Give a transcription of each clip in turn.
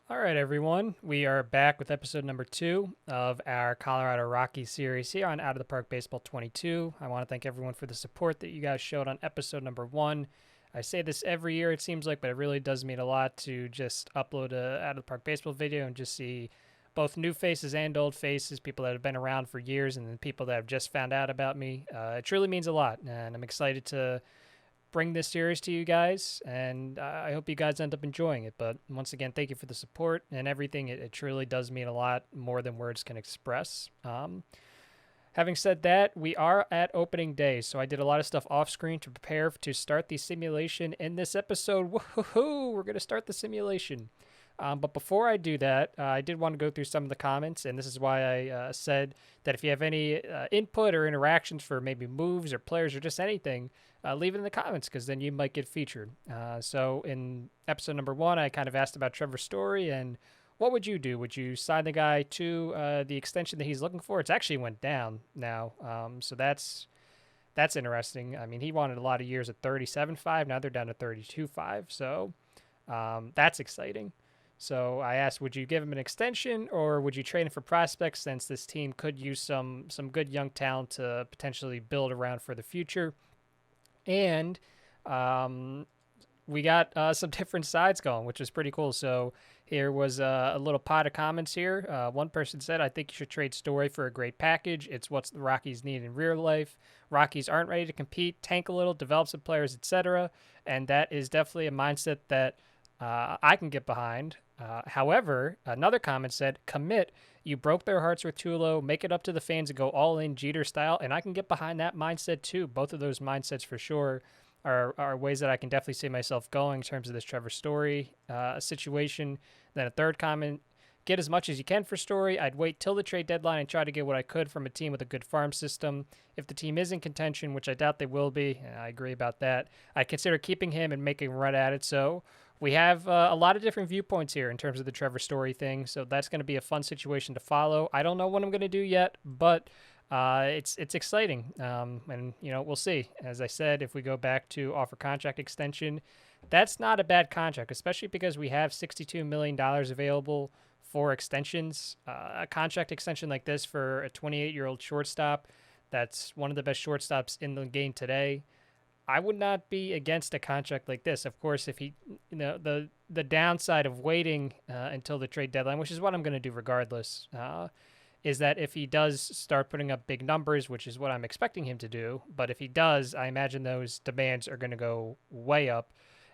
All right, everyone. We are back with episode number 2 of our Colorado Rockies series here on Out of the Park Baseball 22. I want to thank everyone for the support that you guys showed on episode number 1. I say this every year, it seems like, but it really does mean a lot to just upload a Out of the Park Baseball video and just see both new faces and old faces, people that have been around for years and then people that have just found out about me. It truly means a lot, and I'm excited to bring this series to you guys, and I hope you guys end up enjoying it. But once again, thank you for the support and everything. It truly does mean a lot more than words can express. Having said that, we are at opening day, so I did a lot of stuff off screen to prepare to start the simulation in this episode. Woohoo! We're going to start the simulation. But before I do that, I did want to go through some of the comments, and this is why I said that if you have any input or interactions for maybe moves or players or just anything, leave it in the comments because then you might get featured. So in episode number 1, I kind of asked about Trevor's story and what would you do? Would you sign the guy to the extension that he's looking for? It's actually went down now, so that's interesting. I mean, he wanted a lot of years at 37.5. Now they're down to 32.5, so that's exciting. So I asked, would you give him an extension or would you trade him for prospects since this team could use some good young talent to potentially build around for the future? And we got some different sides going, which was pretty cool. So here was a little pot of comments here. One person said, I think you should trade Story for a great package. It's what the Rockies need in real life. Rockies aren't ready to compete, tank a little, develop some players, etc. And that is definitely a mindset that I can get behind. However, another comment said, commit. You broke their hearts with Tulo. Make it up to the fans and go all in Jeter style. And I can get behind that mindset too. Both of those mindsets for sure are ways that I can definitely see myself going in terms of this Trevor Story situation. Then a third comment, get as much as you can for Story. I'd wait till the trade deadline and try to get what I could from a team with a good farm system. If the team is in contention, which I doubt they will be, and I agree about that, I'd consider keeping him and making a run at it. So we have a lot of different viewpoints here in terms of the Trevor Story thing. So that's going to be a fun situation to follow. I don't know what I'm going to do yet, but it's exciting. And, we'll see. As I said, if we go back to offer contract extension, that's not a bad contract, especially because we have $62 million available for extensions. A contract extension like this for a 28-year-old shortstop, that's one of the best shortstops in the game today. I would not be against a contract like this. Of course, if he, the downside of waiting until the trade deadline, which is what I'm going to do regardless, is that if he does start putting up big numbers, which is what I'm expecting him to do, but if he does, I imagine those demands are going to go way up.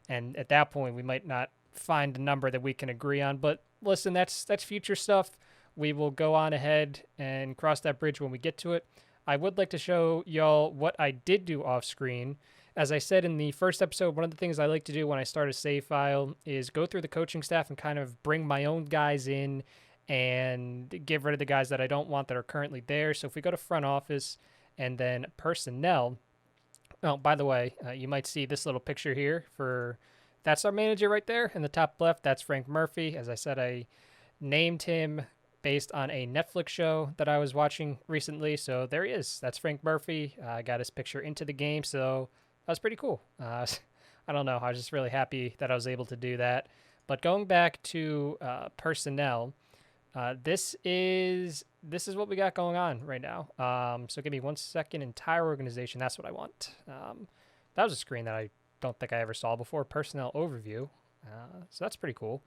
And at that point, we might not find a number that we can agree on. But listen, that's future stuff. We will go on ahead and cross that bridge when we get to it. I would like to show y'all what I did do off screen. As I said in the first episode, one of the things I like to do when I start a save file is go through the coaching staff and kind of bring my own guys in and get rid of the guys that I don't want that are currently there. So if we go to front office and then personnel, oh, by the way, you might see this little picture here that's our manager right there in the top left. That's Frank Murphy. As I said, I named him based on a Netflix show that I was watching recently. So there he is. That's Frank Murphy. I got his picture into the game. So that was pretty cool. I don't know. I was just really happy that I was able to do that. But going back to personnel, this is what we got going on right now. So give me 1 second. Entire organization. That's what I want. That was a screen that I don't think I ever saw before. Personnel overview. So that's pretty cool.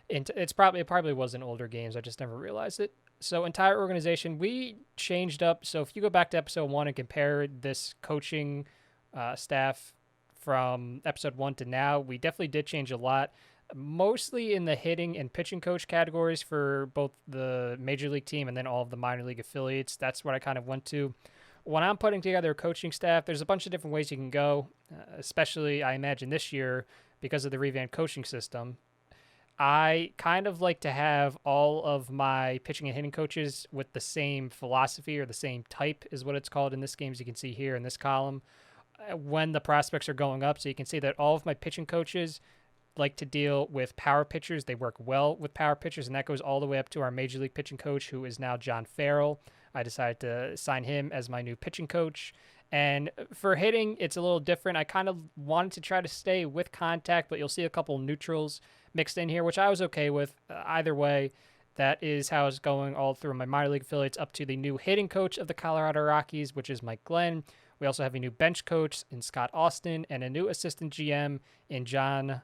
It probably was in older games. I just never realized it. So entire organization, we changed up. So if you go back to episode 1 and compare this coaching staff from episode 1 to now, we definitely did change a lot, mostly in the hitting and pitching coach categories for both the major league team and then all of the minor league affiliates. That's what I kind of went to. When I'm putting together a coaching staff, there's a bunch of different ways you can go, especially I imagine this year because of the revamped coaching system. I kind of like to have all of my pitching and hitting coaches with the same philosophy or the same type is what it's called in this game, as you can see here in this column, when the prospects are going up. So you can see that all of my pitching coaches like to deal with power pitchers. They work well with power pitchers, and that goes all the way up to our major league pitching coach, who is now John Farrell. I decided to sign him as my new pitching coach. And for hitting, it's a little different. I kind of wanted to try to stay with contact, but you'll see a couple neutrals mixed in here, which I was okay with. Either way, that is how it's going all through my minor league affiliates up to the new hitting coach of the Colorado Rockies, which is Mike Glenn. We also have a new bench coach in Scott Austin and a new assistant GM in John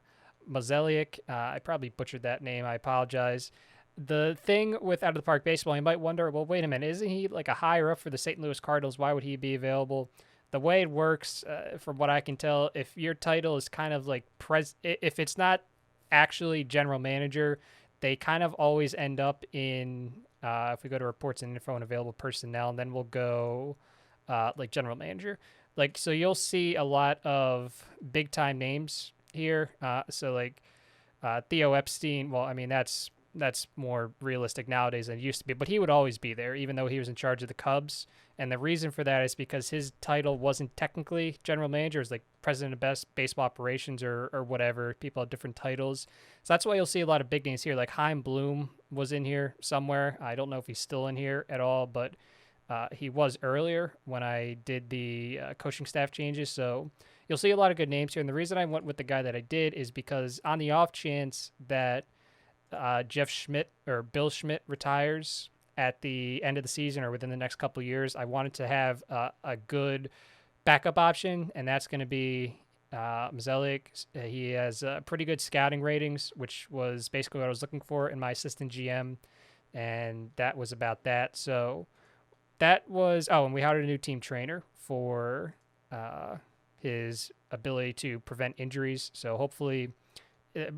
Mozeliak. I probably butchered that name. I apologize. The thing with Out of the Park Baseball, you might wonder, well, wait a minute, isn't he like a higher up for the St. Louis Cardinals? Why would he be available? The way it works, from what I can tell, if your title is kind of like if it's not actually general manager, they kind of always end up in, if we go to reports and info and available personnel, and then we'll go like general manager. Like, so you'll see a lot of big time names here. So like Theo Epstein, well, I mean, that's more realistic nowadays than it used to be, but he would always be there, even though he was in charge of the Cubs. And the reason for that is because his title wasn't technically general manager. It was like president of best baseball operations or whatever. People have different titles. So that's why you'll see a lot of big names here. Like Chaim Bloom was in here somewhere. I don't know if he's still in here at all, but he was earlier when I did the coaching staff changes. So you'll see a lot of good names here. And the reason I went with the guy that I did is because on the off chance that Jeff Schmidt or Bill Schmidt retires at the end of the season or within the next couple of years, I wanted to have a good backup option, and that's going to be Mozeliak. He has pretty good scouting ratings, which was basically what I was looking for in my assistant GM, and that was about that. So that was, and we hired a new team trainer for his ability to prevent injuries. So hopefully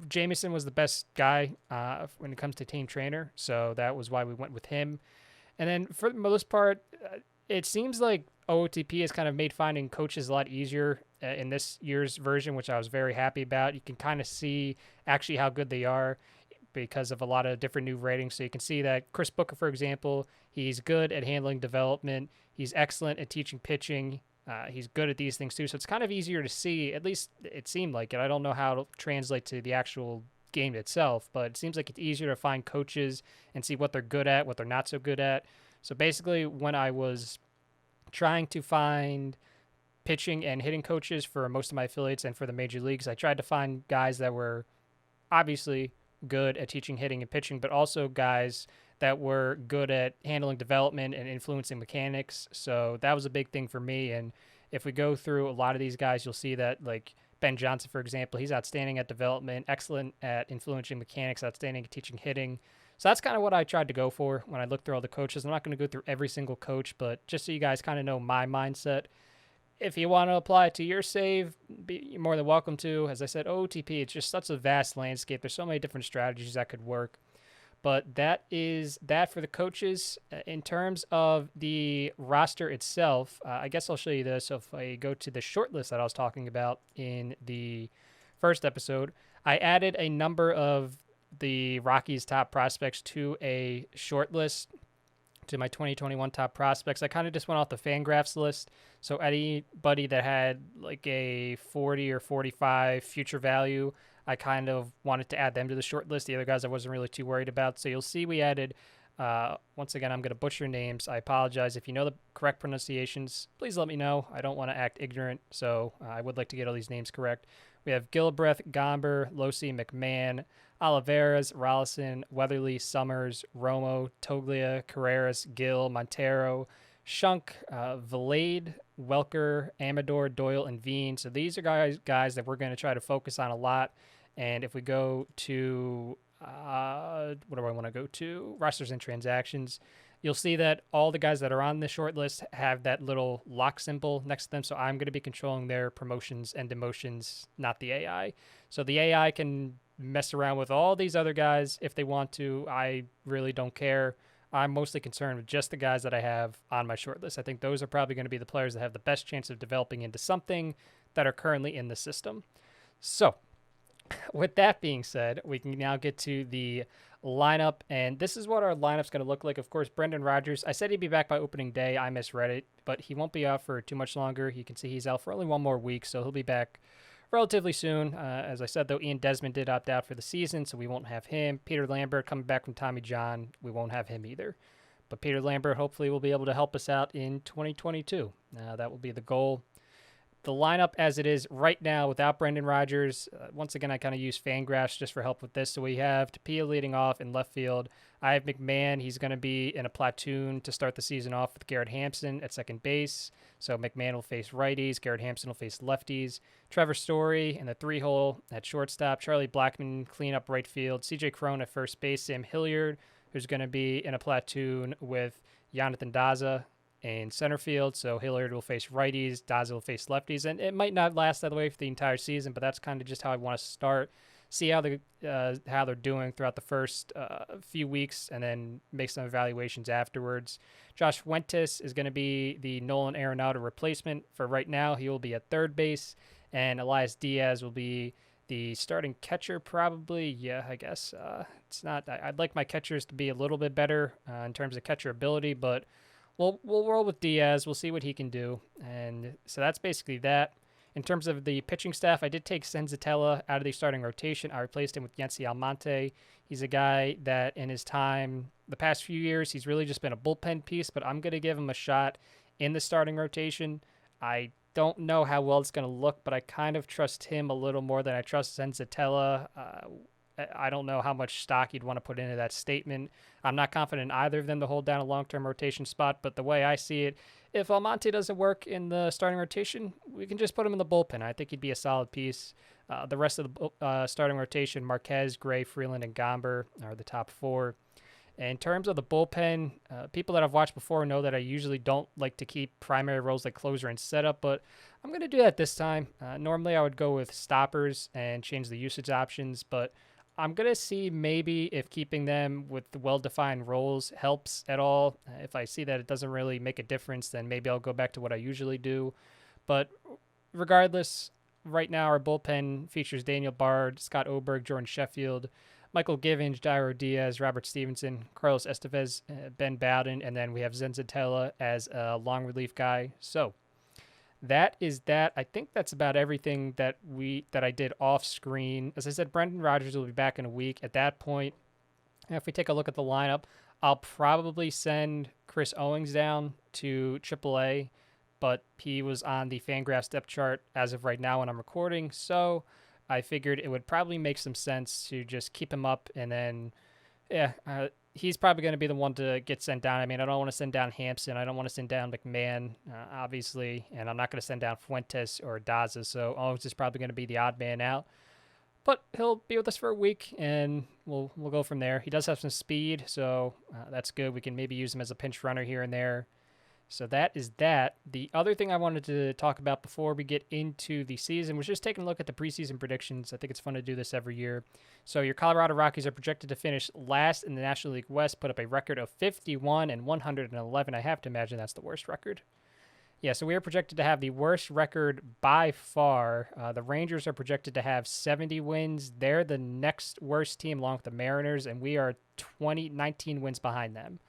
Jameson was the best guy when it comes to team trainer, so that was why we went with him. And then for the most part, it seems like OOTP has kind of made finding coaches a lot easier in this year's version, which I was very happy about. You can kind of see actually how good they are because of a lot of different new ratings. So you can see that Chris Booker, for example, he's good at handling development. He's excellent at teaching pitching. He's good at these things too, so it's kind of easier to see. At least it seemed like it. I don't know how to translate to the actual game itself, but it seems like it's easier to find coaches and see what they're good at, what they're not so good at. So basically, when I was trying to find pitching and hitting coaches for most of my affiliates and for the major leagues, I tried to find guys that were obviously good at teaching hitting and pitching, but also guys that were good at handling development and influencing mechanics. So that was a big thing for me. And if we go through a lot of these guys, you'll see that like Ben Johnson, for example, he's outstanding at development, excellent at influencing mechanics, outstanding at teaching hitting. So that's kind of what I tried to go for when I looked through all the coaches. I'm not going to go through every single coach, but just so you guys kind of know my mindset. If you want to apply it to your save, you're more than welcome to. As I said, OOTP, it's just such a vast landscape. There's so many different strategies that could work. But that is that for the coaches. In terms of the roster itself, I guess I'll show you this. So if I go to the short list that I was talking about in the first episode, I added a number of the Rockies' top prospects to a short list, to my 2021 top prospects. I kind of just went off the Fangraphs list. So anybody that had like a 40 or 45 future value, I kind of wanted to add them to the short list. The other guys I wasn't really too worried about. So you'll see we added, once again, I'm going to butcher names. I apologize. If you know the correct pronunciations, please let me know. I don't want to act ignorant, so I would like to get all these names correct. We have Gilbreth, Gomber, Losi, McMahon, Oliveras, Rollison, Weatherly, Summers, Romo, Toglia, Carreras, Gill, Montero, Shunk, Valade, Welker, Amador, Doyle, and Veen. So these are guys that we're going to try to focus on a lot. And if we go to, what do I want to go to? Rosters and transactions. You'll see that all the guys that are on the short list have that little lock symbol next to them. So I'm going to be controlling their promotions and demotions, not the AI. So the AI can mess around with all these other guys if they want to. I really don't care. I'm mostly concerned with just the guys that I have on my short list. I think those are probably going to be the players that have the best chance of developing into something that are currently in the system. So with that being said, we can now get to the lineup, and this is what our lineup's going to look like. Of course, Brendan Rodgers, I said he'd be back by opening day. I misread it, but he won't be out for too much longer. You can see he's out for only one more week, so he'll be back relatively soon. As I said, though, Ian Desmond did opt out for the season, so we won't have him. Peter Lambert coming back from Tommy John, we won't have him either. But Peter Lambert hopefully will be able to help us out in 2022. That will be the goal. the lineup as it is right now without Brendan Rodgers, once again, I kind of use Fangraphs just for help with this. So we have Tapia leading off in left field. I have McMahon. He's going to be in a platoon to start the season off with Garrett Hampson at second base. So McMahon will face righties. Garrett Hampson will face lefties. Trevor Story in the 3-hole at shortstop. Charlie Blackmon clean up right field. CJ Cron at first base. Sam Hilliard, who's going to be in a platoon with Jonathan Daza in center field. So Hilliard will face righties. Daza will face lefties. And it might not last that way for the entire season, but that's kind of just how I want to start. See how they're doing throughout the first few weeks, and then make some evaluations afterwards. Josh Fuentes is going to be the Nolan Arenado replacement for right now. He will be at third base, and Elias Diaz will be the starting catcher probably. Yeah, I guess it's not. I'd like my catchers to be a little bit better in terms of catcher ability, but we'll roll with Diaz. We'll see what he can do, and so that's basically that. In terms of the pitching staff, I did take Senzatella out of the starting rotation. I replaced him with Yency Almonte. He's a guy that in his time, the past few years, he's really just been a bullpen piece, but I'm going to give him a shot in the starting rotation. I don't know how well it's going to look, but I kind of trust him a little more than I trust Senzatella. I don't know how much stock you'd want to put into that statement. I'm not confident in either of them to hold down a long-term rotation spot, but the way I see it, if Almonte doesn't work in the starting rotation, we can just put him in the bullpen. I think he'd be a solid piece. The rest of the starting rotation, Marquez, Gray, Freeland, and Gomber are the top four. In terms of the bullpen, people that I've watched before know that I usually don't like to keep primary roles like closer and setup, but I'm going to do that this time. Normally I would go with stoppers and change the usage options, but I'm going to see maybe if keeping them with the well-defined roles helps at all. If I see that it doesn't really make a difference, then maybe I'll go back to what I usually do. But regardless, right now our bullpen features Daniel Bard, Scott Oberg, Jordan Sheffield, Michael Givens, Jairo Diaz, Robert Stephenson, Carlos Estevez, Ben Bowden, and then we have Senzatella as a long relief guy. So that is that. I think that's about everything that I did off screen. As I said, Brendan Rodgers will be back in a week. At that point, if we take a look at the lineup, I'll probably send Chris Owings down to AAA, but he was on the Fangraphs depth chart as of right now when I'm recording. So I figured it would probably make some sense to just keep him up, and then, he's probably going to be the one to get sent down. I mean, I don't want to send down Hampson. I don't want to send down McMahon, obviously, and I'm not going to send down Fuentes or Daza, so Owens is probably going to be the odd man out. But he'll be with us for a week, and we'll go from there. He does have some speed, so that's good. We can maybe use him as a pinch runner here and there. So that is that. The other thing I wanted to talk about before we get into the season was just taking a look at the preseason predictions. I think it's fun to do this every year. So your Colorado Rockies are projected to finish last in the National League West, put up a record of 51-111. I have to imagine that's the worst record. Yeah, so we are projected to have the worst record by far. The Rangers are projected to have 70 wins. They're the next worst team along with the Mariners, and we are 19 wins behind them.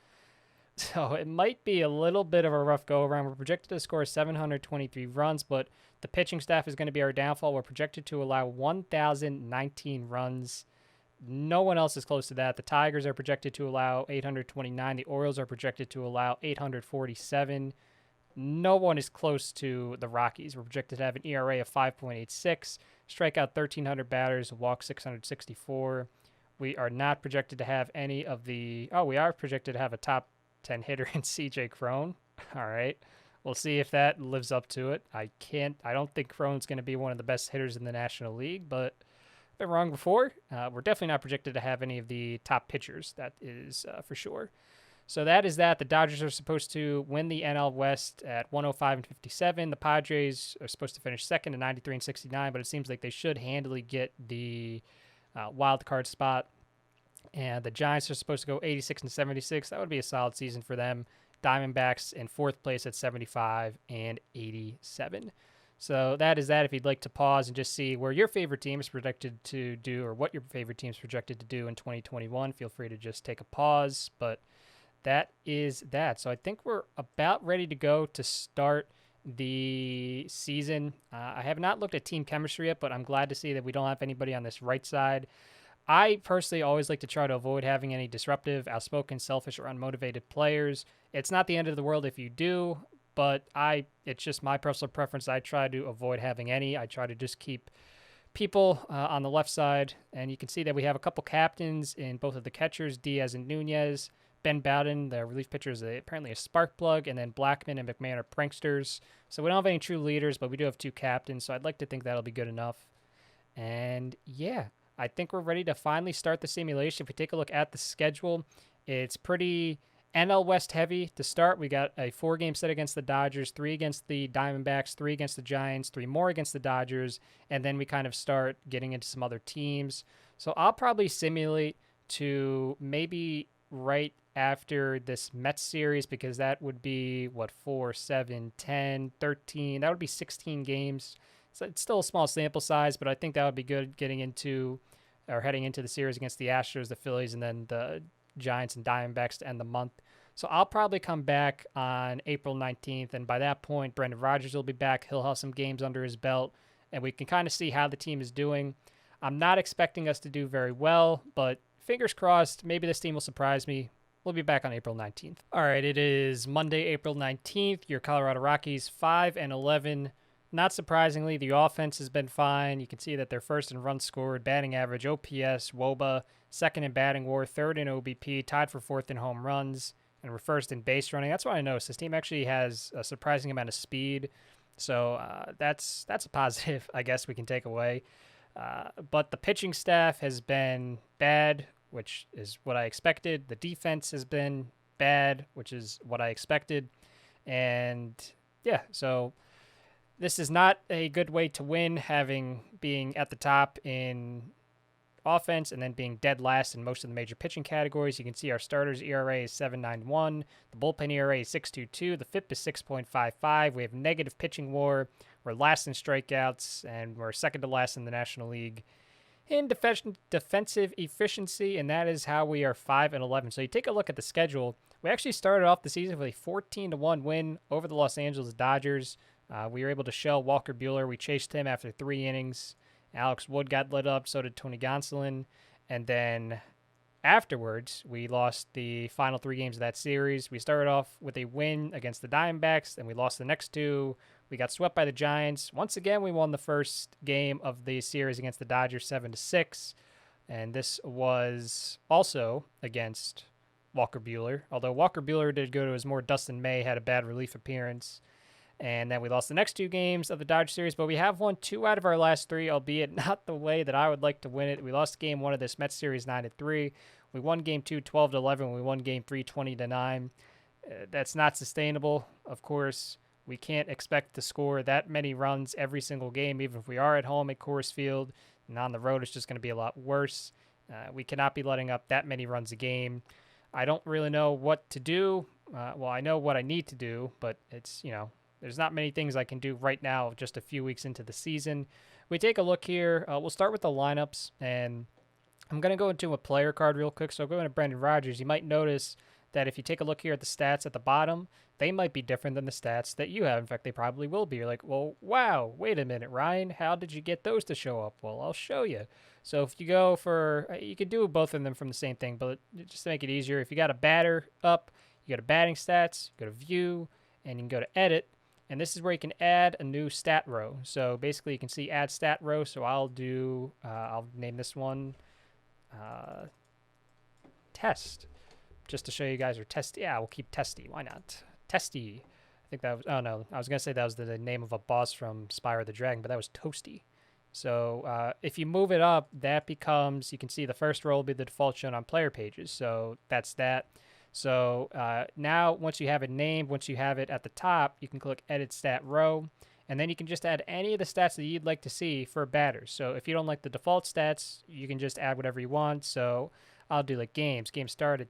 So it might be a little bit of a rough go-around. We're projected to score 723 runs, but the pitching staff is going to be our downfall. We're projected to allow 1,019 runs. No one else is close to that. The Tigers are projected to allow 829. The Orioles are projected to allow 847. No one is close to the Rockies. We're projected to have an ERA of 5.86, strike out 1,300 batters, walk 664. We are not projected to have any of the... Oh, we are projected to have a top 10 hitter in CJ Cron. All right. We'll see if that lives up to it. I don't think Cron's going to be one of the best hitters in the National League, but I've been wrong before. We're definitely not projected to have any of the top pitchers. That is for sure. So that is that. The Dodgers are supposed to win the NL West at 105-57. The Padres are supposed to finish second at 93-69, but it seems like they should handily get the wild card spot. And the Giants are supposed to go 86-76. That would be a solid season for them. Diamondbacks in fourth place at 75-87. So that is that. If you'd like to pause and just see where your favorite team is projected to do, or what your favorite team is projected to do in 2021, feel free to just take a pause. But that is that. So I think we're about ready to go to start the season. I have not looked at team chemistry yet, but I'm glad to see that we don't have anybody on this right side. I personally always like to try to avoid having any disruptive, outspoken, selfish, or unmotivated players. It's not the end of the world if you do, but it's just my personal preference. I try to avoid having any. I try to just keep people on the left side, and you can see that we have a couple captains in both of the catchers, Diaz and Nunez. Ben Bowden, the relief pitcher, is apparently a spark plug, and then Blackman and Mcmanus are pranksters. So we don't have any true leaders, but we do have 2 captains, so I'd like to think that'll be good enough. And yeah, I think we're ready to finally start the simulation. If we take a look at the schedule, it's pretty NL West heavy to start. We got a 4-game set against the Dodgers, 3 against the Diamondbacks, 3 against the Giants, 3 more against the Dodgers, and then we kind of start getting into some other teams. So I'll probably simulate to maybe right after this Mets series, because that would be, 4, 7, 10, 13. That would be 16 games. So it's still a small sample size, but I think that would be good heading into the series against the Astros, the Phillies, and then the Giants and Diamondbacks to end the month. So I'll probably come back on April 19th, and by that point, Brendan Rodgers will be back. He'll have some games under his belt, and we can kind of see how the team is doing. I'm not expecting us to do very well, but fingers crossed, maybe this team will surprise me. We'll be back on April 19th. All right, it is Monday, April 19th. Your Colorado Rockies, 5-11. Not surprisingly, the offense has been fine. You can see that they're first in runs scored, batting average, OPS, WOBA, second in batting WAR, third in OBP, tied for fourth in home runs, and we're first in base running. That's what I noticed. This team actually has a surprising amount of speed, so that's a positive, I guess, we can take away. But the pitching staff has been bad, which is what I expected. The defense has been bad, which is what I expected. And yeah, so this is not a good way to win, being at the top in offense and then being dead last in most of the major pitching categories. You can see our starters ERA is 7.91, the bullpen ERA is 6.22, the FIP is 6.55. We have negative pitching WAR. We're last in strikeouts, and we're second to last in the National League in defensive efficiency, and that is how we are 5-11. So you take a look at the schedule. We actually started off the season with a 14-1 win over the Los Angeles Dodgers. We were able to shell Walker Buehler. We chased him after 3 innings. Alex Wood got lit up, so did Tony Gonsolin. And then afterwards, we lost the final 3 games of that series. We started off with a win against the Diamondbacks, and we lost the next 2. We got swept by the Giants. Once again, we won the first game of the series against the Dodgers 7-6. And this was also against Walker Buehler. Although Walker Buehler did go to his more Dustin May, had a bad relief appearance. And then we lost the next 2 games of the Dodge series, but we have won 2 out of our last 3, albeit not the way that I would like to win it. We lost game 1 of this Mets series 9-3. We won game 2 12-11. We won game 3 20-9. That's not sustainable. Of course, we can't expect to score that many runs every single game, even if we are at home at Coors Field. And on the road, it's just going to be a lot worse. We cannot be letting up that many runs a game. I don't really know what to do. Well, I know what I need to do, but it's, there's not many things I can do right now, just a few weeks into the season. We take a look here. We'll start with the lineups, and I'm going to go into a player card real quick. So I'll go into Brendan Rodgers. You might notice that if you take a look here at the stats at the bottom, they might be different than the stats that you have. In fact, they probably will be. You're like, well, wow, wait a minute, Ryan, how did you get those to show up? Well, I'll show you. So if you go you could do both of them from the same thing, but just to make it easier, if you got a batter up, you go to batting stats, you go to view, and you can go to edit. And this is where you can add a new stat row. So basically you can see add stat row. So I'll name this one test, just to show you guys are testy. Yeah, we'll keep testy. Why not? Testy. I think that was, oh no, I was going to say that was the name of a boss from Spyro the Dragon, but that was Toasty. So if you move it up, that becomes, you can see the first row will be the default shown on player pages. So that's that. So now once you have it named, once you have it at the top, you can click edit stat row, and then you can just add any of the stats that you'd like to see for batters. So if you don't like the default stats, you can just add whatever you want. So I'll do like games started,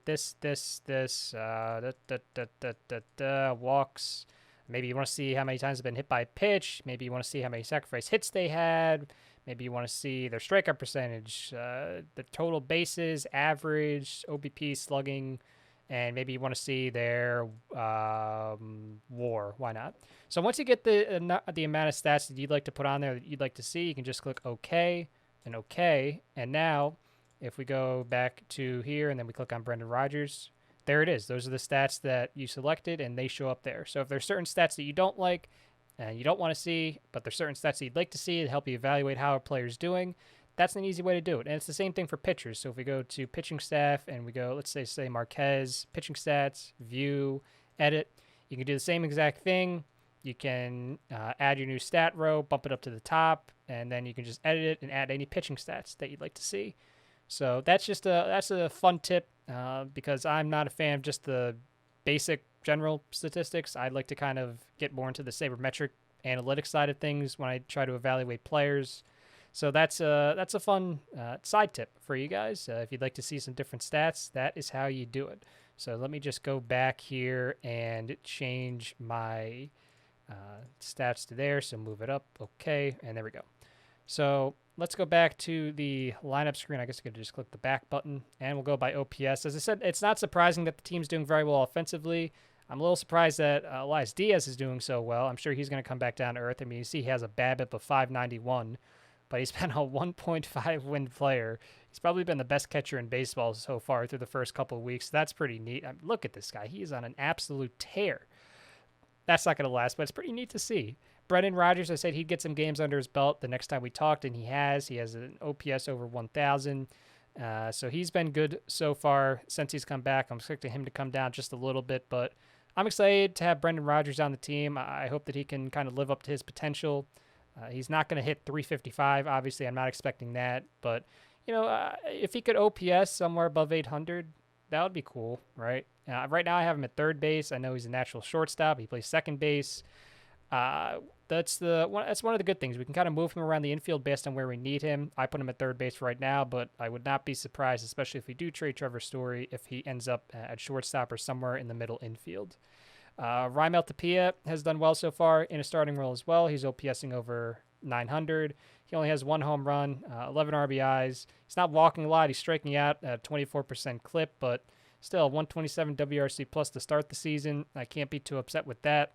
walks. Maybe you want to see how many times they've been hit by a pitch. Maybe you want to see how many sacrifice hits they had. Maybe you want to see their strikeout percentage, the total bases, average, OBP, slugging, and maybe you want to see their WAR. Why not? So once you get the amount of stats that you'd like to put on there that you'd like to see, you can just click OK and OK. And now if we go back to here and then we click on Brendan Rodgers, there it is. Those are the stats that you selected, and they show up there. So if there's certain stats that you don't like and you don't want to see, but there's certain stats that you'd like to see to help you evaluate how a player's doing, that's an easy way to do it. And it's the same thing for pitchers. So if we go to pitching staff and we go, let's say Marquez, pitching stats, view, edit, you can do the same exact thing. You can add your new stat row, bump it up to the top, and then you can just edit it and add any pitching stats that you'd like to see. So that's a fun tip because I'm not a fan of just the basic general statistics. I'd like to kind of get more into the sabermetric analytics side of things when I try to evaluate players. So that's a fun side tip for you guys. If you'd like to see some different stats, that is how you do it. So let me just go back here and change my stats to there. So move it up. Okay. And there we go. So let's go back to the lineup screen. I guess I could just click the back button and we'll go by OPS. As I said, it's not surprising that the team's doing very well offensively. I'm a little surprised that Elias Diaz is doing so well. I'm sure he's going to come back down to earth. I mean, you see he has a BABIP of 591, but he's been a 1.5 win player. He's probably been the best catcher in baseball so far through the first couple of weeks. That's pretty neat. I mean, look at this guy. He is on an absolute tear. That's not going to last, but it's pretty neat to see. Brendan Rodgers, I said he'd get some games under his belt the next time we talked, and he has. He has an OPS over 1,000. So he's been good so far since he's come back. I'm expecting him to come down just a little bit, but I'm excited to have Brendan Rodgers on the team. I hope that he can kind of live up to his potential. He's not going to hit 355. Obviously, I'm not expecting that. But, if he could OPS somewhere above 800, that would be cool, right? Right now, I have him at third base. I know he's a natural shortstop. He plays second base. That's one of the good things. We can kind of move him around the infield based on where we need him. I put him at third base right now, but I would not be surprised, especially if we do trade Trevor Story, if he ends up at shortstop or somewhere in the middle infield. Raimel Tapia has done well so far in a starting role as well. He's OPSing over 900. He only has one home run, 11 RBIs. He's not walking a lot. He's striking out at a 24% clip, but still 127 WRC plus to start the season. I can't be too upset with that.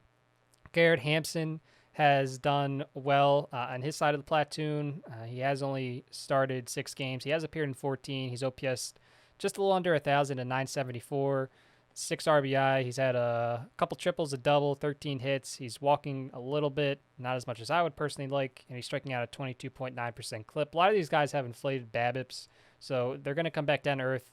Garrett Hampson has done well on his side of the platoon. He has only started 6 games. He has appeared in 14. He's OPS just a little under 1,000 at 974. 6 RBI. He's had a couple triples, a double, 13 hits. He's walking a little bit, not as much as I would personally like, and he's striking out a 22.9% clip. A lot of these guys have inflated BABIPs, so they're going to come back down to earth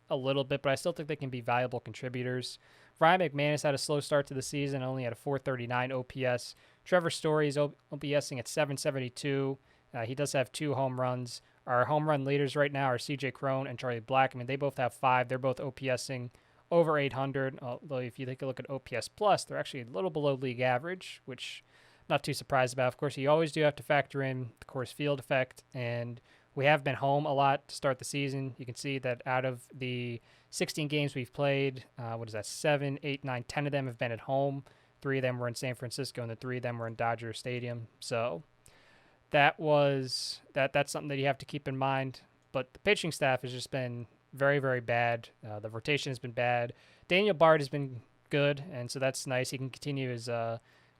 a little bit, but I still think they can be valuable contributors. Ryan McManus had a slow start to the season, only at a 439 OPS. Trevor Story is OPSing at 772. He does have 2 home runs. Our home run leaders right now are CJ Crone and Charlie Black. I mean, they both have 5. They're both OPSing over 800, although if you take a look at OPS plus, they're actually a little below league average, which I'm not too surprised about. Of course, you always do have to factor in the Coors Field effect, and we have been home a lot to start the season. You can see that out of the 16 games we've played, 7, 8, 9, 10 of them have been at home. 3 of them were in San Francisco, and the 3 of them were in Dodger Stadium. So that's something that you have to keep in mind. But the pitching staff has just been very, very bad. The rotation has been bad. Daniel Bard has been good, and so that's nice. He can continue his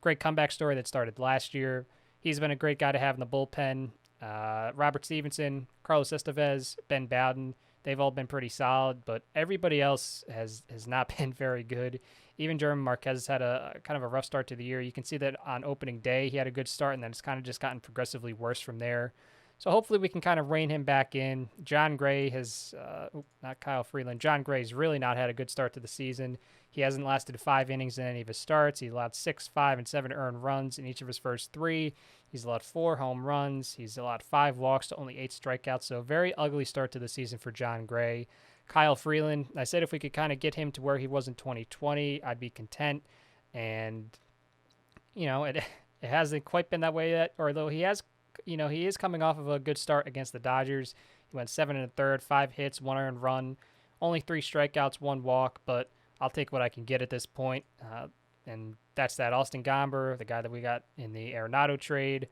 great comeback story that started last year. He's been a great guy to have in the bullpen. Robert Stephenson, Carlos Estevez, Ben Bowden, they've all been pretty solid, but everybody else has not been very good. Even German Marquez has had a kind of a rough start to the year. You can see that on opening day he had a good start, and then it's kind of just gotten progressively worse from there. So hopefully we can kind of rein him back in. John Gray has, not Kyle Freeland, John Gray's really not had a good start to the season. He hasn't lasted 5 innings in any of his starts. He allowed 6, 5, and 7 earned runs in each of his first 3. He's allowed 4 home runs. He's allowed 5 walks to only 8 strikeouts. So a very ugly start to the season for John Gray. Kyle Freeland, I said if we could kind of get him to where he was in 2020, I'd be content. And, it hasn't quite been that way yet, although he is coming off of a good start against the Dodgers. He went 7 1/3, 5 hits, 1 earned run, only 3 strikeouts, 1 walk, but I'll take what I can get at this point. And that's that. Austin Gomber, the guy that we got in the Arenado trade,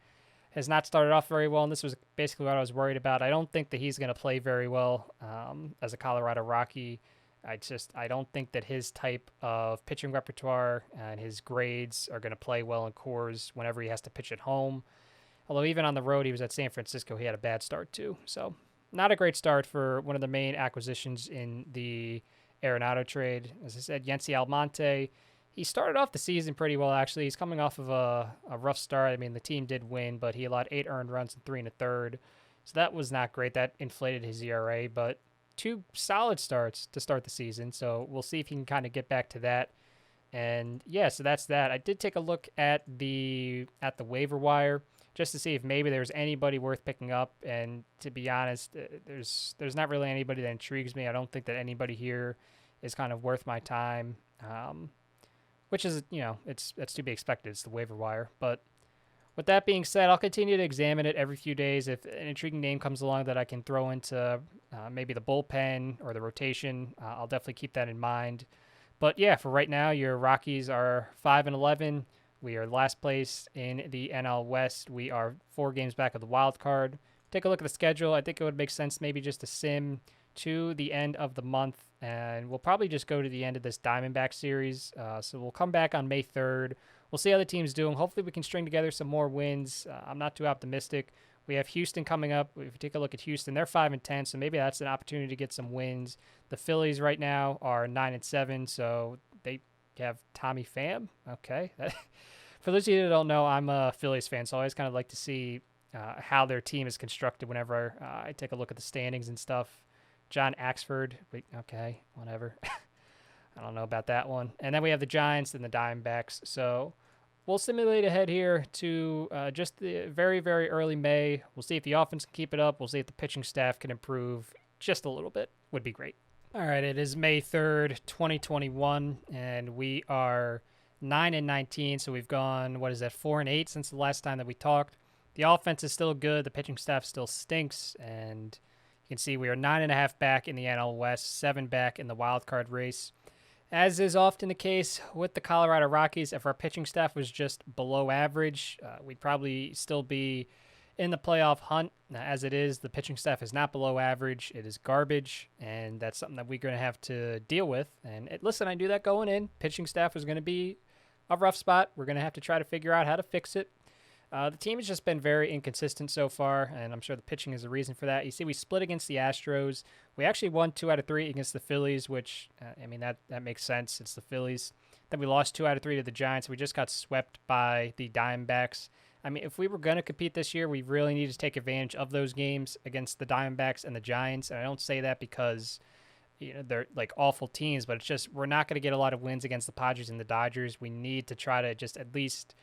has not started off very well, and this was basically what I was worried about. I don't think that he's going to play very well as a Colorado Rocky. I don't think that his type of pitching repertoire and his grades are going to play well in Coors whenever he has to pitch at home. Although even on the road, he was at San Francisco, he had a bad start too. So not a great start for one of the main acquisitions in the Arenado trade. As I said, Yency Almonte, he started off the season pretty well, actually. He's coming off of a rough start. I mean, the team did win, but he allowed 8 earned runs and 3 and a third. So that was not great. That inflated his ERA, but 2 solid starts to start the season. So we'll see if he can kind of get back to that. And yeah, so that's that. I did take a look at the waiver wire just to see if maybe there's anybody worth picking up. And to be honest, there's not really anybody that intrigues me. I don't think that anybody here is kind of worth my time. Which is, that's to be expected. It's the waiver wire. But with that being said, I'll continue to examine it every few days. If an intriguing name comes along that I can throw into maybe the bullpen or the rotation, I'll definitely keep that in mind. But yeah, for right now, your Rockies are 5-11. We are last place in the NL West. We are 4 games back of the wild card. Take a look at the schedule. I think it would make sense maybe just to sim to the end of the month, and we'll probably just go to the end of this Diamondback series. So we'll come back on May 3rd. We'll see how the team's doing. Hopefully we can string together some more wins. I'm not too optimistic. We have Houston coming up. If you take a look at Houston, they're 5-10, so maybe that's an opportunity to get some wins. The Phillies right now are 9-7, so they have Tommy Pham. Okay. For those of you that don't know, I'm a Phillies fan, so I always kind of like to see how their team is constructed whenever I take a look at the standings and stuff. John Axford. Wait, okay, whatever. I don't know about that one. And then we have the Giants and the Diamondbacks. So we'll simulate ahead here to just the very, very early May. We'll see if the offense can keep it up. We'll see if the pitching staff can improve just a little bit. Would be great. All right, it is May 3rd, 2021, and we are 9-19. So we've gone, 4-8 since the last time that we talked. The offense is still good. The pitching staff still stinks, and you can see we are 9.5 back in the NL West, 7 back in the wild card race. As is often the case with the Colorado Rockies, if our pitching staff was just below average, we'd probably still be in the playoff hunt. Now, as it is, the pitching staff is not below average. It is garbage, and that's something that we're going to have to deal with. And listen, I knew that going in. Pitching staff was going to be a rough spot. We're going to have to try to figure out how to fix it. The team has just been very inconsistent so far, and I'm sure the pitching is the reason for that. You see, we split against the Astros. We actually won 2 out of 3 against the Phillies, which, that makes sense. It's the Phillies. Then we lost 2 out of 3 to the Giants. We just got swept by the Diamondbacks. I mean, if we were going to compete this year, we really need to take advantage of those games against the Diamondbacks and the Giants. And I don't say that because they're like awful teams, but it's just we're not going to get a lot of wins against the Padres and the Dodgers. We need to try to just at least,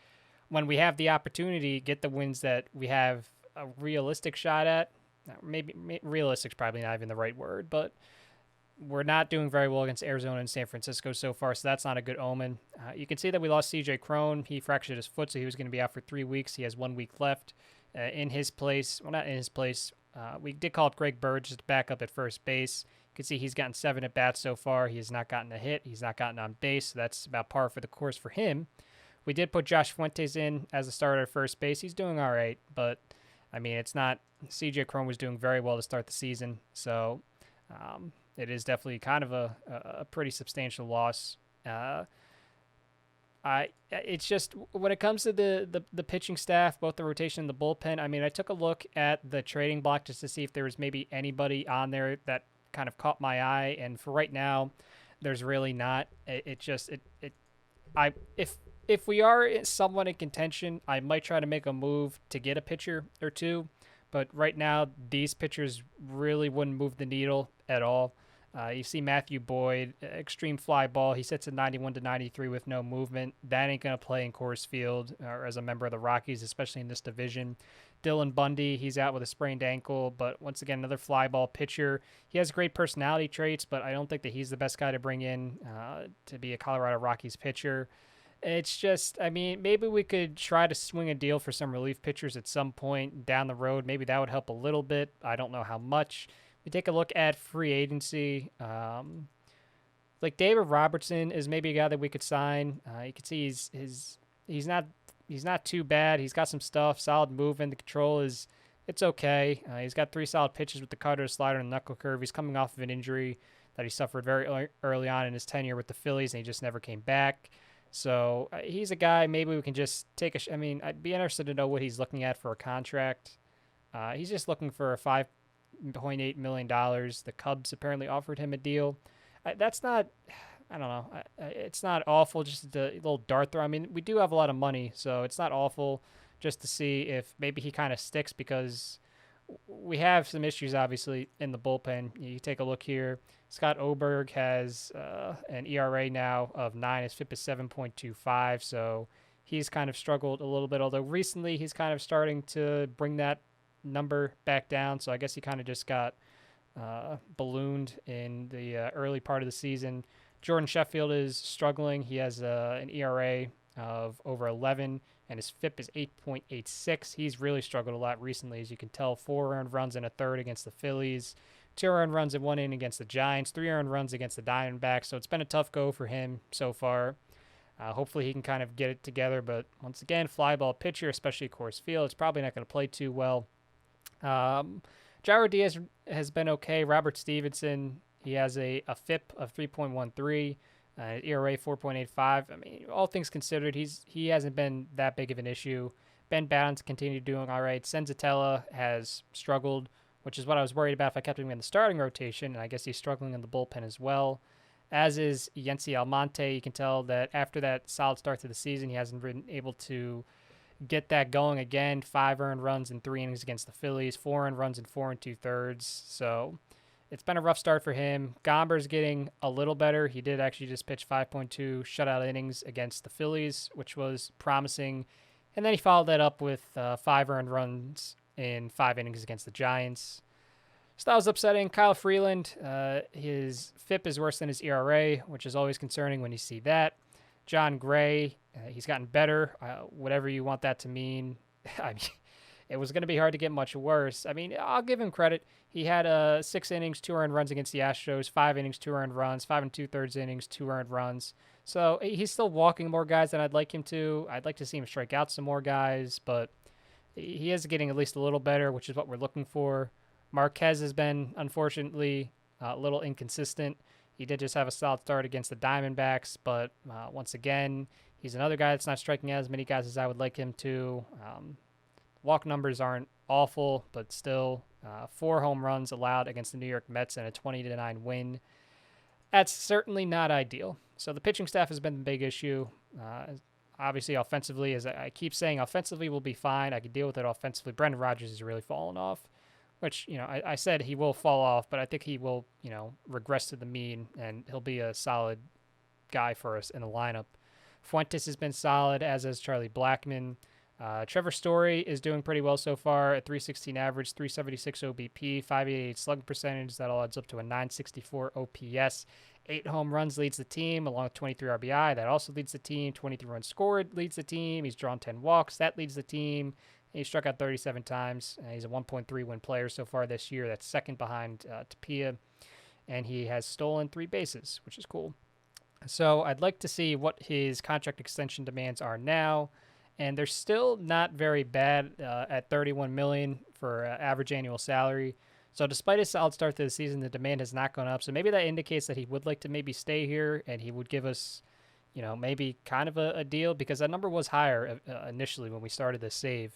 when we have the opportunity, get the wins that we have a realistic shot at. Maybe realistic's probably not even the right word, but we're not doing very well against Arizona and San Francisco so far, so that's not a good omen. You can see that we lost CJ Cron. He fractured his foot, so he was going to be out for 3 weeks. He has 1 week left. In his place, well, not in his place, we did call up Greg Bird just to back up at first base. You can see he's gotten 7 at-bats so far. He has not gotten a hit. He's not gotten on base, so that's about par for the course for him. We did put Josh Fuentes in as a starter at first base. He's doing all right, but, it's not – CJ Cron was doing very well to start the season, so it is definitely kind of a pretty substantial loss. It's just when it comes to the pitching staff, both the rotation and the bullpen, I took a look at the trading block just to see if there was maybe anybody on there that kind of caught my eye, and for right now, there's really not. If we are somewhat in contention, I might try to make a move to get a pitcher or two. But right now, these pitchers really wouldn't move the needle at all. You see Matthew Boyd, extreme fly ball. He sits at 91-93 with no movement. That ain't going to play in Coors Field or as a member of the Rockies, especially in this division. Dylan Bundy, he's out with a sprained ankle, but once again, another fly ball pitcher. He has great personality traits, but I don't think that he's the best guy to bring in to be a Colorado Rockies pitcher. It's just, maybe we could try to swing a deal for some relief pitchers at some point down the road. Maybe that would help a little bit. I don't know how much. We take a look at free agency. Like David Robertson is maybe a guy that we could sign. You can see he's not too bad. He's got some stuff, solid movement. The control it's okay. He's got 3 solid pitches with the cutter, slider, and knuckle curve. He's coming off of an injury that he suffered very early on in his tenure with the Phillies, and he just never came back. So he's a guy maybe we can just take I'd be interested to know what he's looking at for a contract. He's just looking for a $5.8 million. The Cubs apparently offered him a deal. That's not. I don't know. It's not awful. Just the little dart throw. I mean, we do have a lot of money, so it's not awful. Just to see if maybe he kind of sticks because we have some issues obviously in the bullpen. You take a look here. Scott Oberg has an ERA now of 9. His FIP is 7.25. So he's kind of struggled a little bit. Although recently he's kind of starting to bring that number back down. So I guess he kind of just got ballooned in the early part of the season. Jordan Sheffield is struggling. He has an ERA of over 11, and his FIP is 8.86. He's really struggled a lot recently, as you can tell. 4 earned runs in a third against the Phillies, 2 earned runs in 1 inning against the Giants, 3 earned runs against the Diamondbacks. So it's been a tough go for him so far. Hopefully he can kind of get it together, but once again, fly ball pitcher, especially Coors Field, it's probably not going to play too well. Jairo Diaz has been okay. Robert Stephenson, he has a FIP of 3.13, ERA 4.85. I mean, all things considered, he hasn't been that big of an issue. Ben Bowden's continued doing all right. Senzatella has struggled, which is what I was worried about if I kept him in the starting rotation, and I guess he's struggling in the bullpen as well. As is Yency Almonte. You can tell that after that solid start to the season, he hasn't been able to get that going again. 5 earned runs in 3 innings against the Phillies, 4 earned runs in 4 2/3. So it's been a rough start for him. Gomber's getting a little better. He did actually just pitch 5.2 shutout innings against the Phillies, which was promising. And then he followed that up with 5 earned runs in 5 innings against the Giants. So that was upsetting. Kyle Freeland, his FIP is worse than his ERA, which is always concerning when you see that. John Gray, he's gotten better, whatever you want that to mean. I mean, it was going to be hard to get much worse. I mean, I'll give him credit. He had 6 innings, 2 earned runs against the Astros, 5 innings, 2 earned runs, 5 2/3 innings, 2 earned runs. So he's still walking more guys than I'd like him to. I'd like to see him strike out some more guys, but he is getting at least a little better, which is what we're looking for. Marquez has been, unfortunately, a little inconsistent. He did just have a solid start against the Diamondbacks, but once again, he's another guy that's not striking out as many guys as I would like him to. Walk numbers aren't awful, but still 4 home runs allowed against the New York Mets and a 20-9 win. That's certainly not ideal. So the pitching staff has been the big issue. Obviously, offensively, as I keep saying, offensively will be fine. I can deal with it offensively. Brendan Rodgers has really fallen off, which, I said he will fall off, but I think he will, regress to the mean, and he'll be a solid guy for us in the lineup. Fuentes has been solid, as has Charlie Blackmon. Trevor Story is doing pretty well so far at 316 average, 376 OBP, 588 slugging percentage. That all adds up to a 964 OPS. 8 home runs leads the team, along with 23 RBI. That also leads the team. 23 runs scored leads the team. He's drawn 10 walks. That leads the team. He struck out 37 times. He's a 1.3 win player so far this year. That's second behind Tapia. And he has stolen 3 bases, which is cool. So I'd like to see what his contract extension demands are now. And they're still not very bad at $31 million for average annual salary. So despite his solid start to the season, the demand has not gone up. So maybe that indicates that he would like to maybe stay here and he would give us, maybe kind of a deal, because that number was higher initially when we started the save.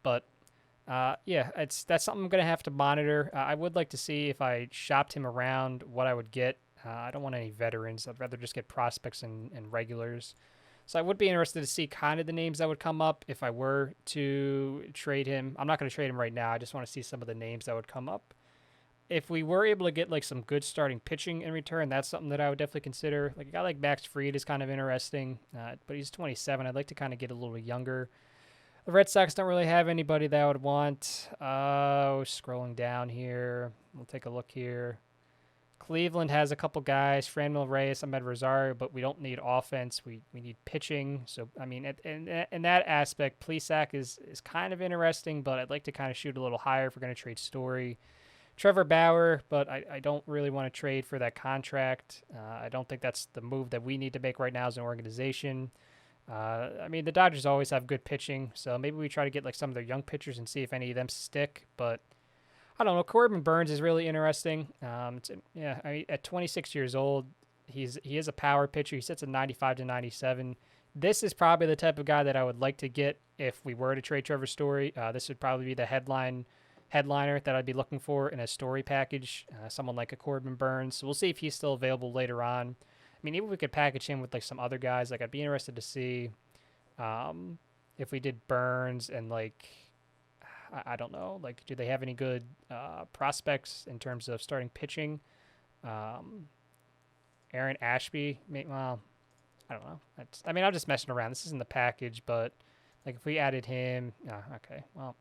But that's something I'm going to have to monitor. I would like to see if I shopped him around what I would get. I don't want any veterans. I'd rather just get prospects and regulars. So I would be interested to see kind of the names that would come up if I were to trade him. I'm not going to trade him right now. I just want to see some of the names that would come up. If we were able to get like some good starting pitching in return, that's something that I would definitely consider. Like a guy like Max Fried is kind of interesting, but he's 27. I'd like to kind of get a little younger. The Red Sox don't really have anybody that I would want. Scrolling down here, we'll take a look here. Cleveland has a couple guys, Franmil Reyes, Ahmed Rosario, but we don't need offense. We need pitching. So, I mean, in that aspect, Plesac is kind of interesting, but I'd like to kind of shoot a little higher if we're going to trade Story. Trevor Bauer, but I don't really want to trade for that contract. I don't think that's the move that we need to make right now as an organization. I mean, the Dodgers always have good pitching, so maybe we try to get like some of their young pitchers and see if any of them stick, but I don't know. Corbin Burns is really interesting. At 26 years old, he is a power pitcher. He sits at 95 to 97. This is probably the type of guy that I would like to get if we were to trade Trevor Story. This would probably be the headline headliner that I'd be looking for in a story package, someone like a Corbin Burns. So we'll see if he's still available later on. I mean, even if we could package him with like some other guys, like I'd be interested to see if we did Burns and like I don't know, like do they have any good prospects in terms of starting pitching? Um, Aaron Ashby, well, I don't know. I mean, I'm just messing around. This isn't the package, but like if we added him, okay. Well,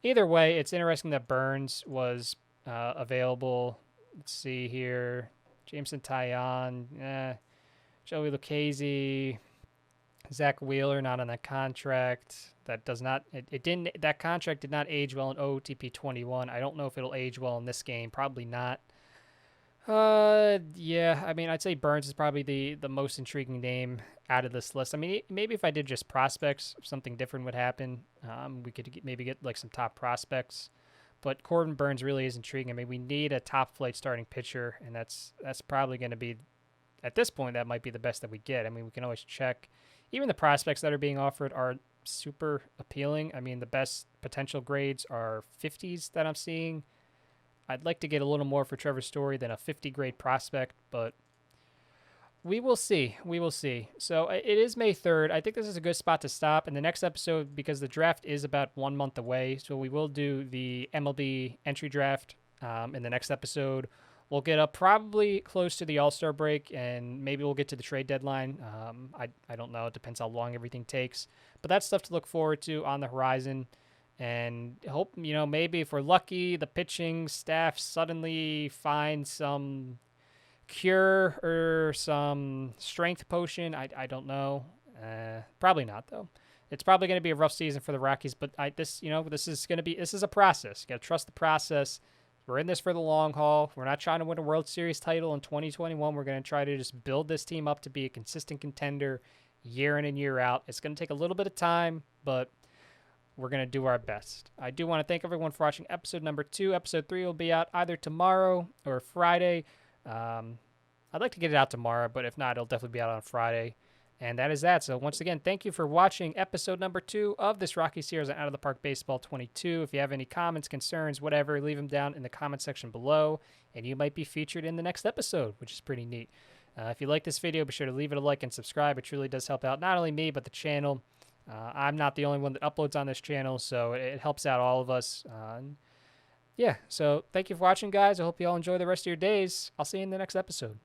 either way, it's interesting that Burns was available. Let's see here. Jameson Taillon, Joey Lucchese, Zach Wheeler not on that contract. That does not it didn't that contract did not age well in OOTP 21. I don't know if it'll age well in this game. Probably not. Yeah. I mean, I'd say Burns is probably the most intriguing name out of this list. I mean, maybe if I did just prospects, something different would happen. We could maybe get like some top prospects. But Corbin Burns really is intriguing. I mean, we need a top flight starting pitcher, and that's probably going to be, at this point, that might be the best that we get. I mean, we can always check. Even the prospects that are being offered are super appealing. I mean, the best potential grades are 50s that I'm seeing. I'd like to get a little more for Trevor Story than a 50 grade prospect, but we will see. We will see. So it is May 3rd. I think this is a good spot to stop. In the next episode, because the draft is about 1 month away, so we will do the MLB entry draft in the next episode. We'll get up probably close to the All-Star break, and maybe we'll get to the trade deadline. I don't know. It depends how long everything takes. But that's stuff to look forward to on the horizon. And hope, maybe if we're lucky, the pitching staff suddenly finds some cure or some strength potion. I don't know. Probably not, though. It's probably going to be a rough season for the Rockies, but this is a process. You got to trust the process. We're in this for the long haul. We're not trying to win a World Series title in 2021. We're going to try to just build this team up to be a consistent contender year in and year out. It's going to take a little bit of time, but we're going to do our best. I do want to thank everyone for watching episode number 2. Episode 3 will be out either tomorrow or Friday. I'd like to get it out tomorrow, but if not, it'll definitely be out on Friday. And that is that. So once again, thank you for watching episode number 2 of this Rocky series on Out of the Park Baseball 22. If you have any comments, concerns, whatever, leave them down in the comment section below, and you might be featured in the next episode, which is pretty neat. If you like this video, be sure to leave it a like and subscribe. It truly does help out not only me, but the channel. I'm not the only one that uploads on this channel, so it helps out all of us. Yeah, so thank you for watching, guys. I hope you all enjoy the rest of your days. I'll see you in the next episode.